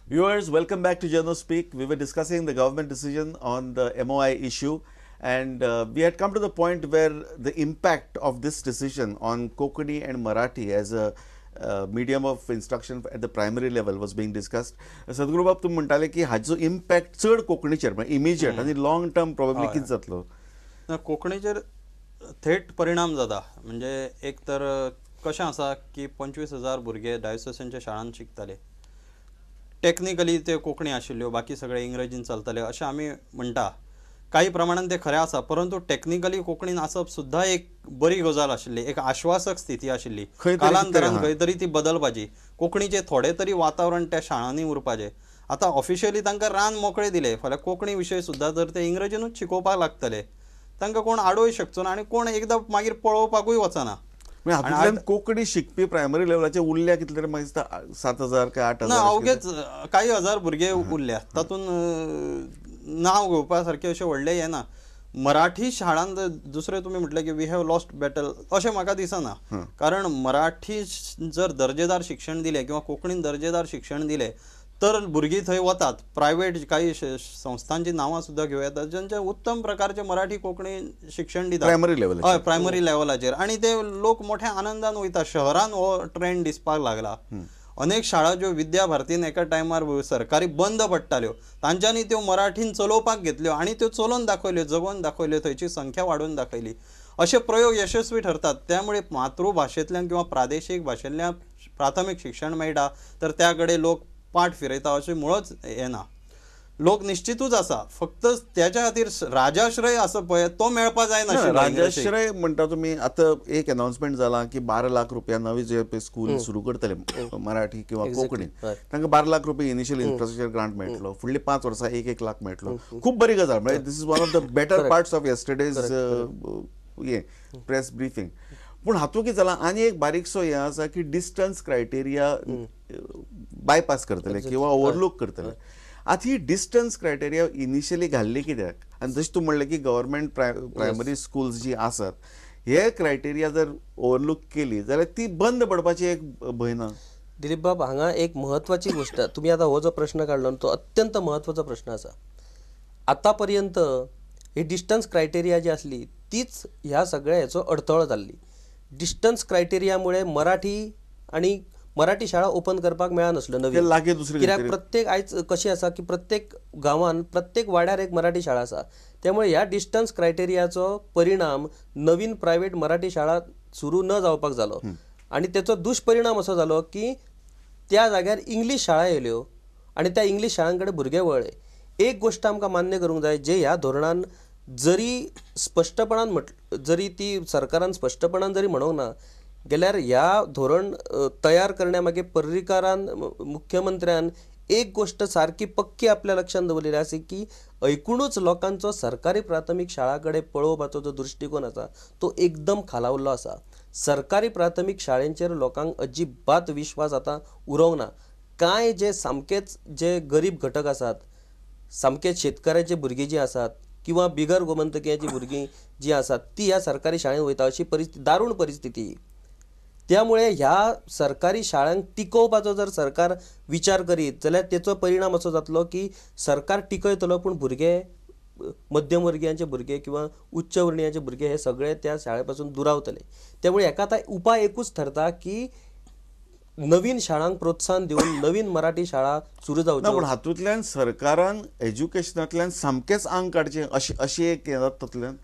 Viewers, welcome back to Journal Speak. We were discussing the government decision on the MOI issue, and we had come to the point where the impact of this decision on Konkani and Marathi as a medium of instruction at the primary level was being discussed. Sadhguru Bab, तुम्ही म्हणताले की हाचो impact चड कोंकणीचेर म्हणजे immediate आणि long term probably कितें जातलो? कोंकणीचेर थेट परिणाम जाता. म्हणजे एक तर कशें आसा की 25,000 भुरगे डायोसिसांच्या शाळांत शिकताले. टेक्निकली ते कोंकणी आशिल्ल्यो, बाकी सगळे इंग्रजीन चलताले अशें आमी म्हणटा. काही प्रमाणात ते खरें आसा, परंतु टेक्निकली कोंकणीन आसप सुद्धा एक बरी गजाल आशिल्ली, एक आश्वासक स्थिती आशिल्ली. कालांतरान खंय तरी ती बदलपाची. कोंकणीचे थोडे तरी वातावरण त्या शाळांनी उरपाचें. आतां ऑफिशियली तांकां रान मोकळे दिले. फाल्यां कोंकणी विशय सुद्धा जर ते इंग्रजीनूच शिकोवपाक लागतले, तांकां कोण आडोवंक शकचो ना आनी कोण एकदां मागीर पळोवपाकूय वचना. हातूंतल्यान कोंकणी शिकपी प्रायमरी लेवलाचे उरल्या कितले तरी म्हाका दिसता 7,000 काय 8,000 ना, अवघेच काही हजार भुरगे उरल्या. तातूंत नांव घेवपा सारकें अशें व्हडलें हें ना. मराठी शाळांत दुसरें तुमी म्हटलें की वी हॅव लॉस्ट बॅटल अशें म्हाका दिसना. कारण मराठी जर दर्जेदार शिक्षण दिलें किंवा कोंकणीन दर्जेदार शिक्षण दिलें तर भुरगीं थंय वतात. प्रायवेट काही संस्थांची नांवां सुद्धा घेवं येतात ज्यांचे उत्तम प्रकारचे मराठी कोंकणी शिक्षण दितात प्रायमरी लेवल. हय, प्रायमरी लेवलाचेर. आनी ते लोक मोठ्या आनंदान वयता. शहरान हो ट्रेंड दिसपाक लागला. अनेक शाळा ज्यो विद्या भारतीन एका टायमार सरकारी बंद पडटाल्यो, तांच्यांनी त्यो मराठीन चलोवपाक घेतल्यो आनी त्यो चलोवन दाखयल्यो, जगोवन दाखयल्यो, थंयची संख्या वाडोवन दाखयली. असे प्रयोग यशस्वी ठरतात. त्यामुळे मातृभाषेंतल्यान किंवा प्रादेशीक भाशेंतल्यान प्राथमीक शिक्षण मेळटा तर त्या कडेन लोक पाठ फिरयता अशें मुळच हें ना. लोक निश्चितूच आसा, फक्त त्याच्या खातीर राजाश्रय आसा पळय तो मेळपा जायना. राजाश्रय म्हणटा तुम्ही. आता एक अनाउन्समेंट जाला की 12 लाख रुपया नवी जे स्कूल सुरू करतले मराठी किंवा कोंकणी, तांकां 12 लाख रुपया इनिशियल इन्फ्रास्ट्रक्चर ग्रांट मेळटलो. फुडली 5 वर्सां 1-1 लाख मेळटलो. खूप बरी गजाल. म्हणजे this is one of the better parts of yesterday's हे प्रेस ब्रीफिंग. पूण हातूंत कितें जालां, आनी एक बारीकसो हें आसा की डिस्टन्स क्रायटेरिया बायपास करतले किंवा ओवरलूक करतले. आतां ही डिस्टन्स क्रायटेरिया इनिशियली घाल्ली कित्याक? आनी जशें तूं म्हणलें की गव्हर्मेंट प्रायमरी स्कूल्स जी आसात हे क्रायटेरिया जर ओवरलूक केली जाल्यार ती बंद पडपाची एक भंय ना? दिलीप बाब, हांगा एक म्हत्वाची गोष्ट तुम्ही आता हो जो प्रश्न काढलो तो अत्यंत महत्वाचा प्रश्न आसा. आतापर्यंत ही डिस्टन्स क्रायटेरिया जी असली तीच ह्या सगळ्या हेचो अडथळो जाल्ली. डिस्टन्स क्रायटेरियामुळे मराठी शाळा ओपन करपाक मेळनासल्यो नवीन. कित्याक प्रत्येक आयज कशी आसा की प्रत्येक गांवांत प्रत्येक वाड्यार एक मराठी शाळा आसा. त्यामुळे ह्या डिस्टन्स क्रायटेरियाचो परिणाम नवीन प्रायवेट मराठी शाळा सुरू न जावपाक जालो. आणि त्याचो दुष्परिणाम असो जालो की त्या जाग्यार इंग्लीश शाळा येयल्यो आणि त्या इंग्लीश शाळांकडे भुरगे वळ्ळे. एक गोष्ट आमकां मान्य करूंक जाय, जे ह्या धोरणान जरी स्पश्टपणान जरी ती सरकारान स्पश्टपणान जरी म्हणूंक ना गेल्यार ह्या धोरण तयार करण्या मागे पर्रीकारान मुख्यमंत्र्यान एक गोष्ट सारकी पक्की आपल्या लक्षात दवरलेली आसा की ऐकुणूच लोकांचो सरकारी प्राथमीक शाळाकडे पळोवपाचो जो दृश्टिकोन आसा तो एकदम खालावल्लो आसा. सरकारी प्राथमीक शाळेंचेर लोकांक अजिबात विश्वास आता उरोंक ना. कांय जे सामकेच जे गरीब घटक आसात, सामकेच शेतकाराचे भुरगीं जी आसात किंवा बिगर गोमंतकीयाची भुरगीं जी आसात ती ह्या सरकारी शाळेंत वयता अशी परिस्थिती, दारूण परिस्थिती. त्यामुळे ह्या सरकारी शाळांक टिकोवपाचो जर सरकार विचार करीत जाल्यार तेचो परिणाम असो जातलो की सरकार टिकयतलो पूण भुरगे, मध्यमवर्गीयांचे भुरगे किंवा उच्च वर्णीयाचे भुरगे हे सगळे त्या शाळेपासून दुरावतले. त्यामुळे हेका आतां उपाय एकूच ठरता की नवीन शाळांक प्रोत्साहन दिवन नवीन मराठी शाळा सुरू जावच्यो. पण हातूंतल्यान सरकारान एज्युकेशनांतल्यान सामकेच आंग काडचें अशी एक हें तातूंतल्यान.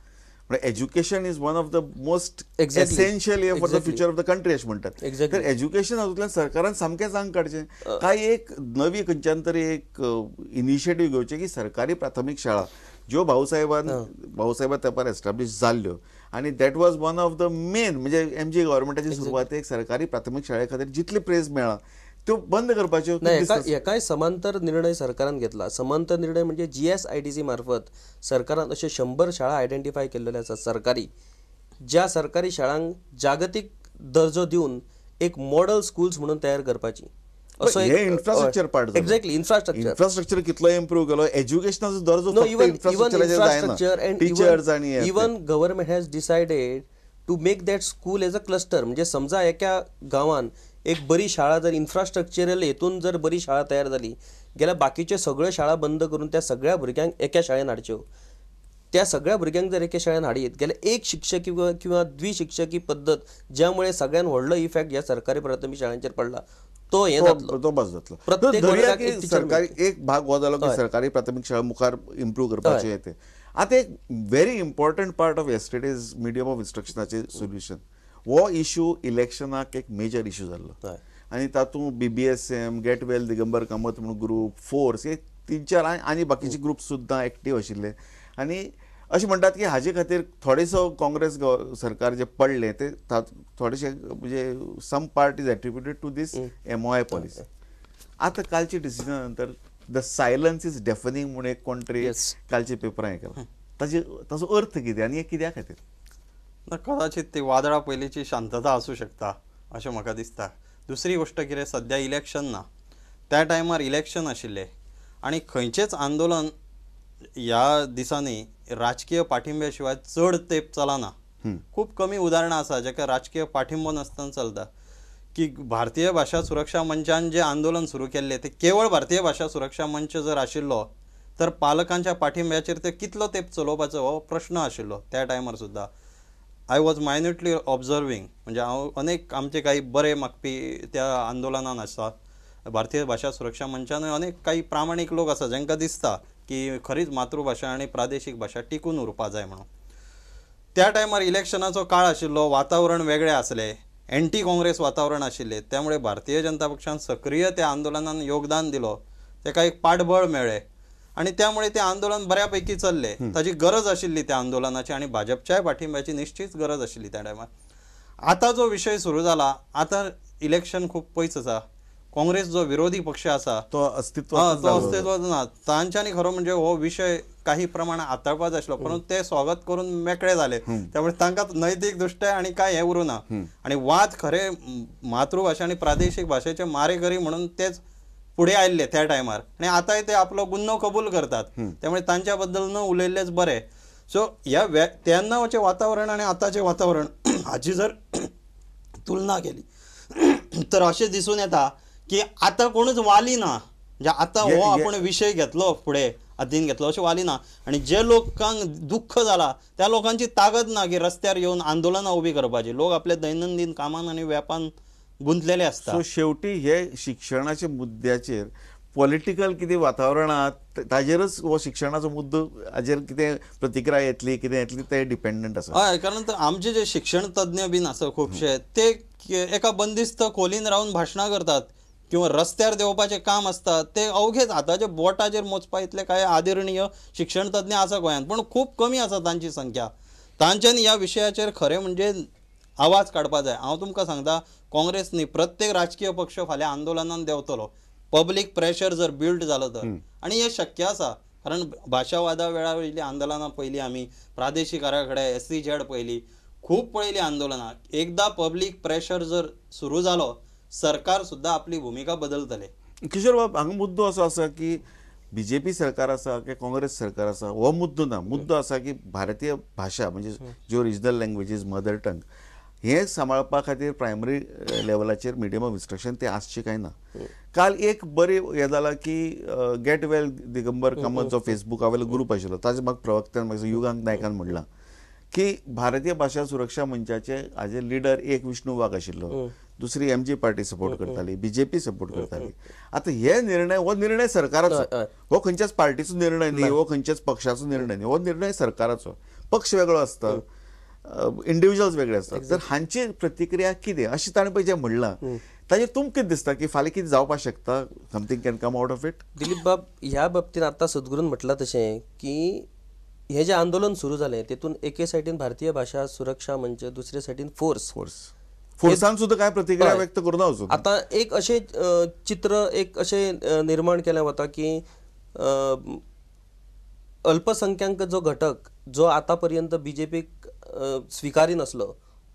Education is one of the most essential for the future of the country अशें म्हणटात. तर एज्युकेशन हातूंतल्यान सरकारान सामकेंच आंग काडचें. काय एक नवी खंयच्यान तरी एक इनिशिएटीव घेवचें की सरकारी प्राथमीक शाळा ज्यो भाऊसाहेबा तेंपार एस्टाब्लीश जाल्ल्यो आनी that was one of the main, म्हणजे एमजी गव्हर्मेंटाची सुरवातेक सरकारी प्राथमीक शाळे खातीर जितली प्रेज मेळ्ळा त्यो बंद करपाच्यो. एकाय समांतर निर्णय सरकारान घेतला. समांतर निर्णय म्हणजे GSIDC मार्फत सरकारान अशे 100 शाळा आयडेंटिफाय केल्लेले आसात सरकारी, ज्या सरकारी शाळांक जागतीक दर्जो दिवन एक मॉडल स्कूल्स म्हणून तयार करपाची. असो एक इन्फ्रास्ट्रक्चर पार्ट. एक्झॅक्टली इन्फ्रास्ट्रक्चर कितलो इम्प्रूव्ह केलो, एज्युकेशनाचो दर्जो infrastructure and even government has decided to make that school as a cluster. म्हणजे समजा एका गांवान एक बरी शाळा जर इन्फ्रास्ट्रक्चरल हेतून जर बरी शाळा तयार जाली जाल्यार बाकीच्यो सगळ्यो शाळा बंद करून त्या सगळ्या भुरग्यांक एका शाळेन हाडच्यो. त्या सगळ्या भुरग्यांक जर एके शाळेन हाडीत जाल्यार एक शिक्षकी किंवा द्विशिक्षकी पद्दत ज्यामुळे सगळ्यान व्हडलो इफेक्ट ह्या सरकारी प्राथमीक शाळांचेर पडला तो हे जातलो. तो बस जातलो. प्रत्येक धरुया वर्गाक की एक टीचर सरकारी एक भाग हो जालो की सरकारी प्राथमीक शाळा मुखार इम्प्रूव्ह करपाचे येते. आता एक very important part of yesterday's medium of इन्स्ट्रक्शनाचे सोल्युशन हो इश्यू इलेक्शनाक एक मेजर इश्यू जाल्लो आनी तातूंत BBSM, गेट वेल, दिगंबर कामत म्हणून ग्रुप, फोर्स हे 3-4 आनी बाकीचे ग्रुप सुद्दां एक्टीव आशिल्ले. आनी अशें म्हणटात की हाजे खातीर थोडेसो काँग्रेस सरकार जे पडले ते थोडेशे म्हणजे some part is attributed to this MOI policy. आता कालच्या डिसिजना नंतर द सायलन्स इज डेफनिंग म्हणून एक कोण तरी कालच्या पेपरां हे केला. ताजो अर्थ कितें आनी हे कित्या खातीर? कदाचित ती वादळा पयलींची शांतता आसूं शकता अशें म्हाका दिसता. दुसरी गोष्ट कितें, सद्या इलेक्शन ना, त्या टायमार इलेक्शन आशिल्ले आनी खंयचेंच आंदोलन ह्या दिसांनी राजकीय पाठिंब्या शिवाय चड तेंप चलना. खूब कमी उदाहरणां आसा जेका राजकीय पाठिंबो नासतना चलता. की भारतीय भाषा सुरक्षा मंचान जे आंदोलन सुरू केल्ले ते केवळ भारतीय भाषा सुरक्षा मंच जर आशिल्लो तर पालकांच्या पाठिंब्याचेर ते कितलो तेंप चलोवपाचो हो प्रश्न आशिल्लो त्या टायमार सुद्दां. आय वॉज मायन्युटली ऑब्जर्विंग, म्हणजे हांव अनेक आमचे काही बरे मागपी त्या आंदोलनान आसा. भारतीय भाषा सुरक्षा मंचान अनेक काही प्रामाणीक लोक आसा जांकां दिसता की खरीच मातृभाषा आनी प्रादेशीक भाषा टिकून उरपा जाय म्हणून. त्या टायमार इलेक्शनाचो काळ आशिल्लो, वातावरण वेगळें आसलें, एंटी काँग्रेस वातावरण आशिल्लें, त्यामुळे भारतीय जनता पक्षान सक्रिय त्या आंदोलनान योगदान दिलो, ताका एक पाठबळ मेळ्ळें आनी त्यामुळे तें आंदोलन बऱ्यापैकी चल्लें. ताची गरज आशिल्ली त्या आंदोलनाची आनी भाजपच्याय पाठिंब्याची निश्चित गरज आशिल्ली त्या टायमार. आतां जो विशय सुरू जाला, आतां इलेक्शन खूब पयस आसा, काँग्रेस जो विरोधी पक्ष आसा तो अस्तित्वात ना, तांच्यांनी खरो म्हणजे हो विशय काही प्रमाणात हाताळपाक जाय आशिल्लो, परंतु ते स्वागत करून मेकळे जाले. त्यामुळे तांकां नैतीक दृश्ट्या आनी काय हें उरूना. आनी वाद खरे मातृभाषा आनी प्रादेशीक भाशेचे मारेकरी म्हणून तेच पुढे आयिल्ले त्या टायमार आनी आतांय ते आपलो गुन्हो कबूल करतात. त्यामुळे तांच्या बद्दल न उलयल्लेच बरें. सो ह्या तेन्नाचे वातावरण आनी आतांचें वातावरण हाची जर तुलना केली तर अशें दिसून येता की आतां कोणूच वाली ना. म्हणजे आतां हो आपण विशय घेतलो फुडें हातीन घेतलो अशें वाली ना. आनी जे लोकांक दुख्ख जाला त्या लोकांची ताकद ना की रस्त्यार येवन आंदोलनां उबी करपाची. लोक आपल्या दैनंदीन कामान आनी व्यापान गुंतलेले आसता. सो शेवटी हे शिक्षणाच्या मुद्द्याचेर पॉलिटिकल कितें वातावरण आसा ताजेरच हो शिक्षणाचो मुद्दो हाजेर कितें प्रतिक्रिया येतली कितें येतली ते डिपेंडंट आसा. हय, कारण आमचे जे शिक्षण तज्ञ बीन आसा खुबशे ते एका बंदिस्त खोलीन रावन भाशणां करतात किंवा रस्त्यार देवपाचें काम आसता ते अवघेच हाताच्या बोटाचेर मोजपा इतले कांय आदरणीय शिक्षण तज्ञ आसा गोंयांत, पण खूब कमी आसा तांची संख्या. तांच्यांनी ह्या विशयाचेर खरें म्हणजे आवाज काडपा जाय. हांव तुमकां सांगता, काँग्रेस न्ही प्रत्येक राजकीय पक्ष फाल्यां आंदोलनान देंवतलो, पब्लीक प्रेशर जर बिल्ड जालो तर. आनी हें शक्य आसा, कारण भाशावादा वेळा वयली आंदोलनां पयलीं आमी प्रादेशीक आराखडे SEZ पयलीं खूब पळयलीं आंदोलनां. एकदां पब्लीक प्रेशर जर सुरू जालो सरकार सुद्दां आपली भुमिका बदलतले. किशोर बाब, हांगा मुद्दो असो आसा की BJP सरकार आसा की काँग्रेस सरकार आसा हो मुद्दो ना. मुद्दो आसा की भारतीय भाशा म्हणजे ज्यो रिजनल लँग्वेजीस, मदर टंग हे सांबाळपा खातीर प्रायमरी लेवलाचेर मिडियम ऑफ इन्स्ट्रक्शन ते आसचे काय ना. काल एक बरी हें जाला की गेट वेल दिगंबर कामत जो फेसबुकावेलो ग्रुप आशिल्लो ताजे म्हाका प्रवक्त्यान म्हाका युगांक नायकान म्हणलां की भारतीय भाषा सुरक्षा मंचाचे हाजे लिडर एक विष्णू वाघ आशिल्लो, दुसरी MG पार्टी सपोर्ट करताली, BJP सपोर्ट करताली. आता हे निर्णय हो निर्णय सरकाराचो, हो खंयच्याच पार्टीचो निर्णय न्ही, हो खंयच्याच पक्षाचो निर्णय न्ही, हो निर्णय सरकाराचो. पक्ष वेगळो आसता, इंडिव्हिज्युअल्स वेगळे असतात. तर हांची प्रतिक्रिया कितें अशें ताणें पळय जें म्हणलां ताजेर तुमकां कितें दिसता की फाल्यां कितें जावपाक शकता, something can come out of it? Dilip बाब, ह्या बाबतींत आतां सद्गुरून म्हटलां तशें की हे जे आंदोलन सुरू जालें तेतून एके सायडीन भारतीय भाषा सुरक्षा मंच, दुसरे सायडीन फोर्सान सुद्दां कांय प्रतिक्रिया व्यक्त करूना वचून. आतां एक अशें चित्र एक अशें निर्माण केलें वता की अल्पसंख्याक जो घटक जो आतां पर्यंत BJPक स्विकारी नासलो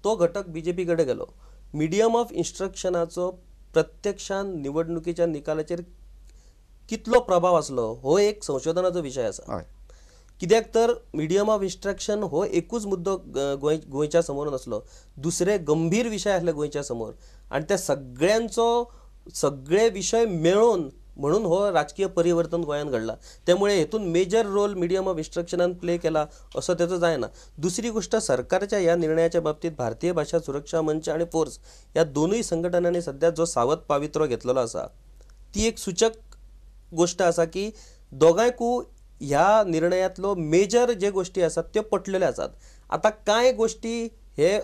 तो घटक BJP कडेन गेलो. मिडियम ऑफ इन्स्ट्रक्शनाचो प्रत्यक्षान निवडणुकीच्या निकालाचेर कितलो प्रभाव आसलो हो एक संशोधनाचो विशय आसा. कित्याक तर मिडियम ऑफ इन्स्ट्रक्शन हो एकूच मुद्दो गोंयच्या समोर नासलो, दुसरे गंभीर विशय आसले गोंयच्या समोर आणि त्या सगळे विषय मेळून म्हणून हो राजकीय परिवर्तन गोंयांत घडला. त्यामुळे हेतून मेजर रोल मिडियम ऑफ इन्स्ट्रक्शनान प्ले केला असं त्याचं जायना. दुसरी गोष्ट, सरकारच्या या निर्णयाच्या बाबतीत भारतीय भाषा सुरक्षा मंच आणि फोर्स या दोनूय संघटनांनी सध्या जो सावध पावित्र्य घेतलेलो आसा ती एक सूचक गोष्ट आसा की दोगांयकू ह्या निर्णयातलो मेजर जे गोष्टी आसात त्यो पटलेल्यो आसात. आता कांय गोष्टी हे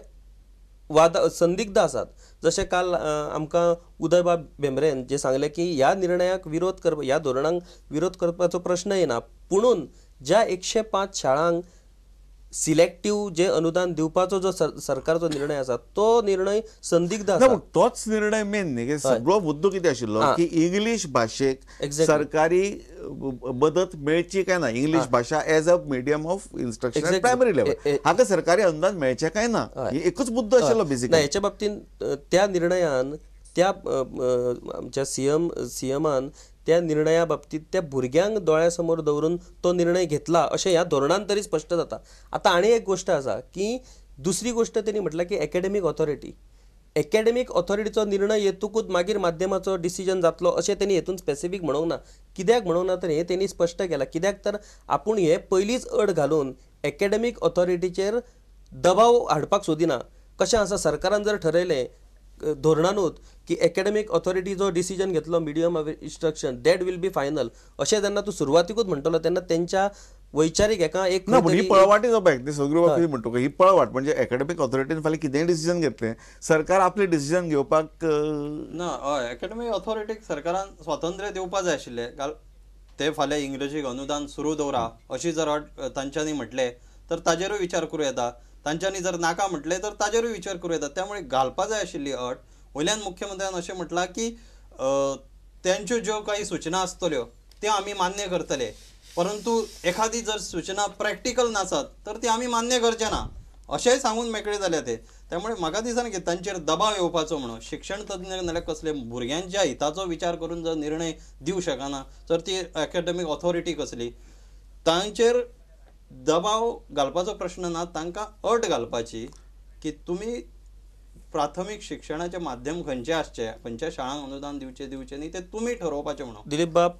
संदिग्ध आसात, जशें काल आमकां उदयबाब भेंब्रेन जे सांगले की ह्या निर्णयाक ह्या धोरणांक विरोध करपाचो प्रश्न येना, पुणून ज्या 105 शाळांक सिलेक्टिव्ह जे अनुदान दिवपाचो जो सरकारचो निर्णय आसा तो निर्णय संदिग्ध आसा. तोच निर्णय मेन न्ही. सगळो मुद्दो कितें आशिल्लो की इंग्लीश भाशेक सरकारी मदत मेळची काय ना, इंग्लीश भाषा as a medium of instruction primary level हाका सरकारी अनुदान मेळचें काय ना, एकूच मुद्दो आशिल्लो बेसिकली. हेच्या बाबतींत त्या निर्णयान त्या आमच्या सीएमान त्या निर्णया बाबतीत त्या भुरग्यांक दोळ्यासमोर दवरून तो निर्णय घेतला अशें ह्या धोरणान तरी स्पश्ट जाता. आता आनी एक गोष्ट आसा की दुसरी गोष्ट त्यांनी म्हटलं की एकेडमिक ऑथॉरिटीचो निर्णय येतूकूच मागीर माध्यमाचो डिसिजन जातलो अशें त्यांनी हेतून स्पेसिफीक म्हणूंक ना. कित्याक म्हणूंक ना तर हे त्यांनी स्पश्ट केला. कित्याक तर आपूण हे पयलींच अट घालून एकेडमिक ऑथॉरिटीचेर दबाव हाडपाक सोदिना. कशें आसा, सरकारान जर ठरयलें धोरणानूच की एकेडमिक ऑथॉरिटी जो डिसिजन घेतलो medium of instruction that will be final अशें जेन्ना तूं सुरवातीकूच म्हणटलो तेन्ना तेंच्या वैचारीक एका एक ही पळवाटी जावपाक ते सगळ्यो बाबतींत म्हणतो ही पळवाट म्हणजे एकेडमिक ऑथॉरिटीन फाल्यां कितेंय डिसिजन घेतलें सरकार आपले डिसिजन घेवपाक ना. हय, एकेडमिक ऑथॉरिटीक सरकारान स्वातंत्र्य दिवपाक जाय आशिल्लें. ते फाल्यां इंग्रजीक अनुदान सुरू दवरा अशी जर अट तांच्यांनी म्हटलें तर ताजेरूय विचार करूं येता. तांच्यांनी जर नाका म्हटलें तर ताजेरूय विचार करूं येता. त्यामुळे घालपा जाय आशिल्ली अट. वयल्यान मुख्यमंत्र्यान अशें म्हटलां की तेंच्यो ज्यो काही सूचना आसतल्यो त्यो आमी मान्य करतले, परंतु एखादी जर सूचना प्रॅक्टिकल नासत तर ती आमी मान्य करचे ना अशेंय सांगून मेकळे जाले ते. त्यामुळे म्हाका दिसना की तांचेर दबाव येवपाचो म्हणून शिक्षण तज्ञ नाल्यार कसले भुरग्यांच्या हिताचो विचार करून जर निर्णय दिवं शकना तर ती एकेडमिक ऑथॉरिटी कसली. तांचेर दबाव घालपाचो प्रश्न ना, तांकां अट घालपाची की तुमी प्राथमीक शिक्षणाचे माध्यम खंयचे आसचे, खंयच्या शाळांक अनुदान दिवचे न्ही ते तुमी ठरोवपाचें म्हणून. दिलीप बाब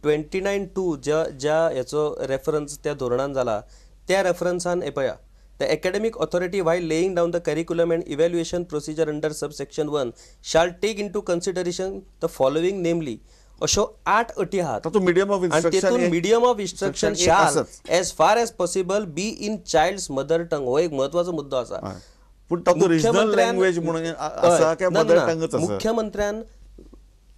29(2) ज्या हेचो रेफरन्स त्या धोरणान जाला त्या रेफरन्सान हे पळया, The academic authority, while laying down the curriculum and evaluation procedure under subsection 1, shall take into consideration the following, namely, अशो 8 अटी आहात आणि तेतून medium of instruction shall as far as possible be in child's mother tongue. हो एक महत्वाचो मुद्दो आसा. मुख्यमंत्र्यान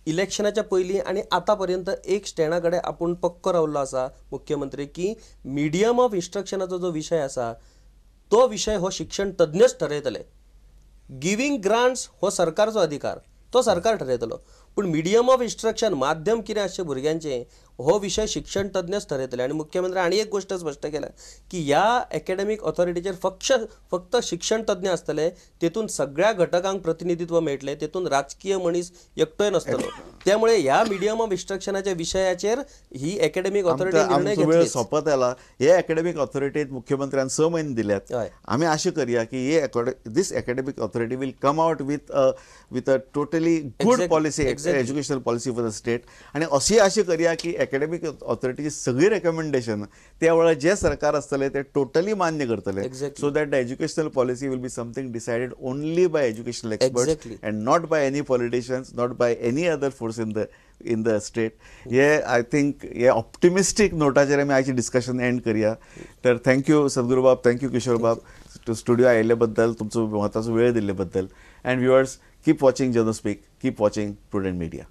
इलेक्शनाच्या पयलीं आणि आतापर्यंत एक स्टँडाकडे आपण पक्को रावल्लो आसा मुख्यमंत्री की मिडियम ऑफ इन्स्ट्रक्शनाचो जो विषय आसा तो विषय हो शिक्षण तज्ञच ठरयतले. गिविंग ग्रांट्स हो सरकारचो अधिकार, तो सरकार ठरयतलो, पण मिडियम ऑफ इन्स्ट्रक्शन माध्यम कितें आसचें भुरग्यांचें हो विषय शिक्षण तज्ञच ठरयतले. आणि मुख्यमंत्र्यान आनी एक गोष्ट स्पश्ट केल्या की ह्या एकेडमिक ऑथॉरिटीचेर फक्त शिक्षण तज्ञ आसतले, तेतून सगळ्या घटकांक प्रतिनिधित्व मेळटलें, तेतून राजकीय मनीस एकटोय नसतलो. त्यामुळे ह्या मिडियम ऑफ इन्स्ट्रक्शनाच्या विशयाचेर ही एकेडमिक ऑथॉरिटी निर्णय घेतली. सोपत आला. हे एकेडमिक ऑथॉरिटीत मुख्यमंत्र्यान 6 म्हयने दिल्यात. आमी आशा करया की this academic authority will come out with a totally good policy, educational policy for the state. आणि अशी आशा करया की एकेडमिक ऑथॉरिटीची सगळी रेकमेंडेशन त्या वेळार जे सरकार आसतले ते टोटली मान्य करतले. So that the educational policy will be something decided only by educational experts and not by any politicians, not by any other force in the state. हे आय थिंक हे ऑप्टिमिस्टीक नोटाचेर आमी आयची डिस्कशन एंड करया. तर thank you सद्गुरू बाब, thank you Kishore बाब, to studio आयिल्ले बद्दल, तुमचो महत्वाचो वेळ दिल्ले बद्दल. And viewers, keep watching Janspeak, keep watching Prudent media.